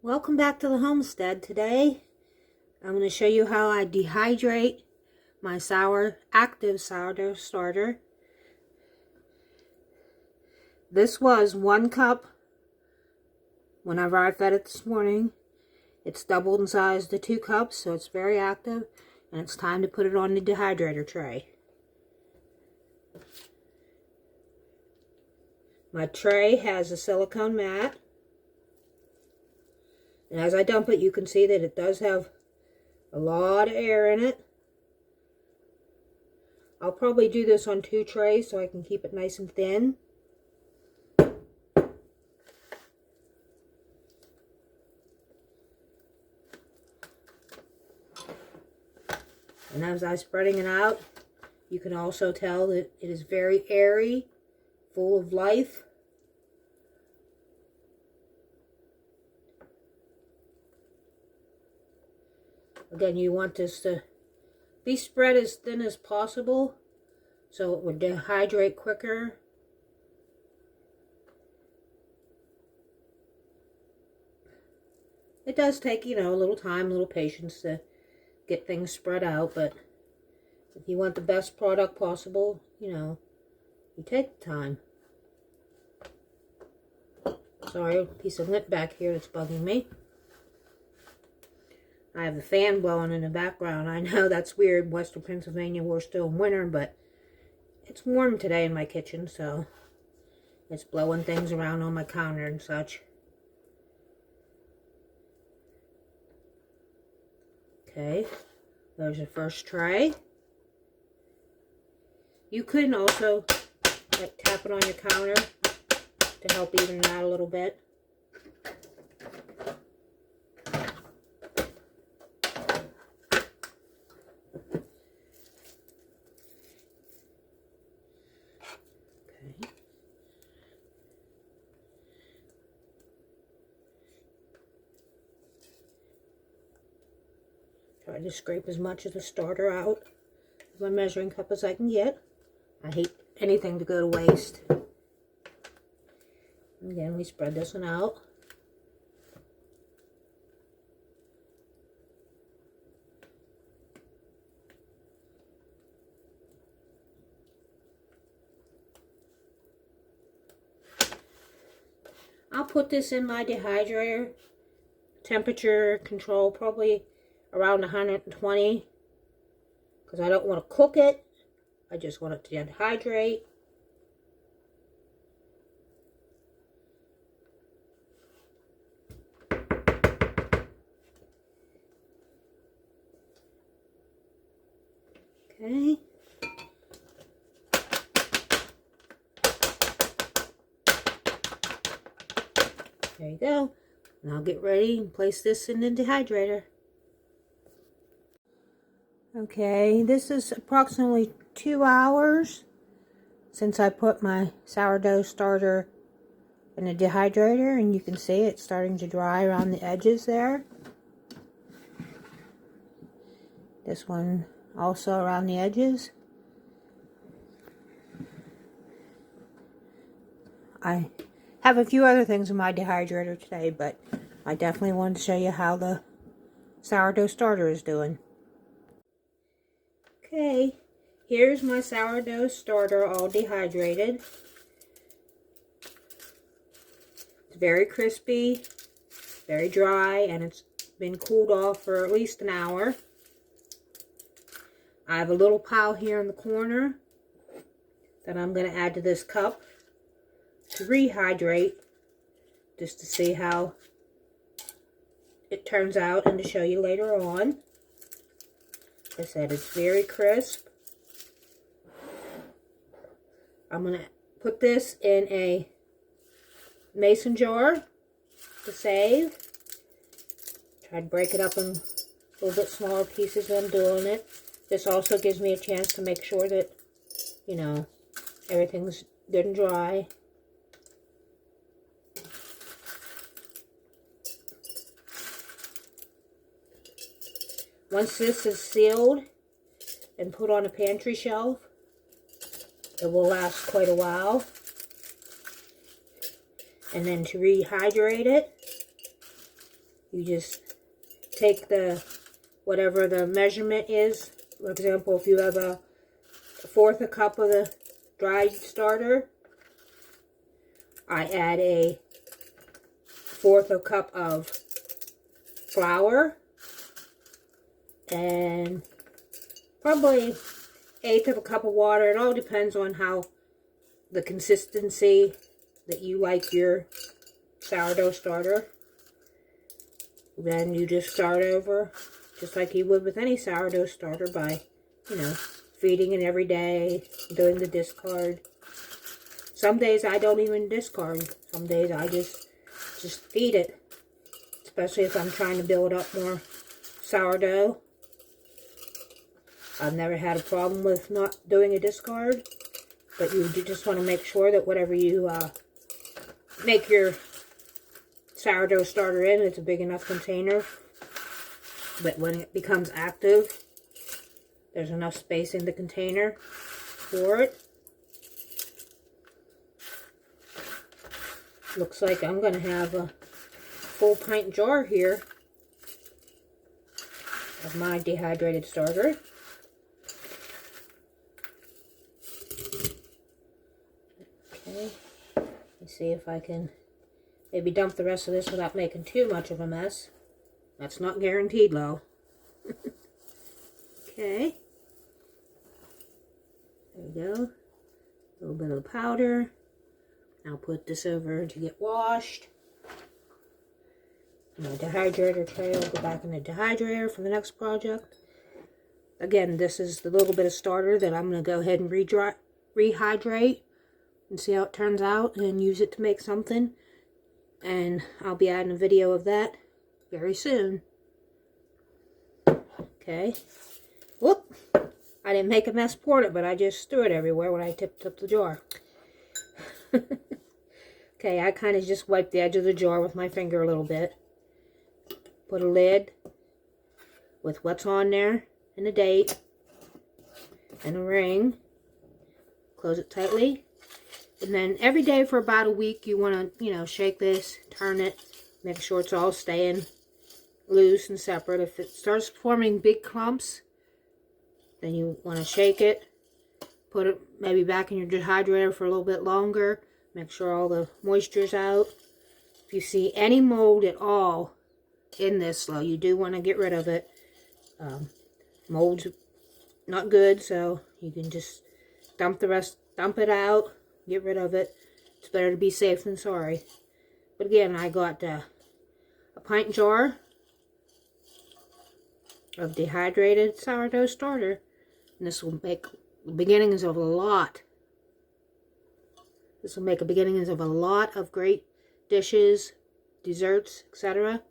Welcome back to the homestead. Today I'm going to show you how I dehydrate my active sourdough starter. This was 1 cup whenever I fed it this morning. It's doubled in size to 2 cups, so it's very active, and it's time to put it on the dehydrator tray. My tray has a silicone mat. And as I dump it, you can see that it does have a lot of air in it. I'll probably do this on 2 trays so I can keep it nice and thin. And as I'm spreading it out, you can also tell that it is very airy, full of life. Again, you want this to be spread as thin as possible so it would dehydrate quicker. It does take, a little time, a little patience to get things spread out, but if you want the best product possible, you take the time. Sorry, a piece of lint back here that's bugging me. I have the fan blowing in the background. I know that's weird. Western Pennsylvania, we're still in winter, but it's warm today in my kitchen, so it's blowing things around on my counter and such. Okay, there's the first tray. You could also tap it on your counter to help even it out a little bit. Try to scrape as much of the starter out with my measuring cup as I can get. I hate anything to go to waste. Again, we spread this one out. I'll put this in my dehydrator. Temperature control probably around 120 because I don't want to cook it. I just want it to dehydrate. Okay. There you go. And I'll get ready and place this in the dehydrator. Okay, this is approximately 2 hours since I put my sourdough starter in the dehydrator, and you can see it's starting to dry around the edges there. This one also around the edges. I have a few other things in my dehydrator today, but I definitely wanted to show you how the sourdough starter is doing. Okay, here's my sourdough starter all dehydrated. It's very crispy, very dry, and it's been cooled off for at least an hour. I have a little pile here in the corner that I'm going to add to this cup to rehydrate, just to see how it turns out and to show you later on. Like I said, it's very crisp. I'm going to put this in a mason jar to save. Try to break it up in a little bit smaller pieces when I'm doing it. This also gives me a chance to make sure that, everything's good and dry. Once this is sealed and put on a pantry shelf, it will last quite a while. And then to rehydrate it, You just take whatever the measurement is. For example, if you have a fourth a cup of the dried starter, I add a fourth a cup of flour and probably eighth of a cup of water. It all depends on how the consistency that you like your sourdough starter. Then you just start over just like you would with any sourdough starter by, feeding it every day, doing the discard. Some days I don't even discard. Some days I just feed it, especially if I'm trying to build up more sourdough. I've never had a problem with not doing a discard, but you just want to make sure that whatever you make your sourdough starter in, it's a big enough container, but when it becomes active, there's enough space in the container for it. Looks like I'm going to have a full pint jar here of my dehydrated starter. Okay, let's see if I can maybe dump the rest of this without making too much of a mess. That's not guaranteed, though. Okay. There we go. A little bit of the powder. I'll put this over to get washed. My dehydrator tray will go back in the dehydrator for the next project. Again, this is the little bit of starter that I'm going to go ahead and rehydrate and see how it turns out and use it to make something. And I'll be adding a video of that very soon. Okay. Whoop! I didn't make a mess poured it, but I just threw it everywhere when I tipped up the jar. Okay, I kind of just wiped the edge of the jar with my finger a little bit. Put a lid with what's on there and a date and a ring. Close it tightly. And then every day for about a week, you want to, shake this, turn it, make sure it's all staying loose and separate. If it starts forming big clumps, then you want to shake it, put it maybe back in your dehydrator for a little bit longer, make sure all the moisture's out. If you see any mold at all in this, though, you do want to get rid of it. Mold's not good, so you can just dump it out. Get rid of it. It's better to be safe than sorry. But again, I got a pint jar of dehydrated sourdough starter. And this will make the beginnings of a lot. This will make the beginnings of a lot of great dishes, desserts, etc.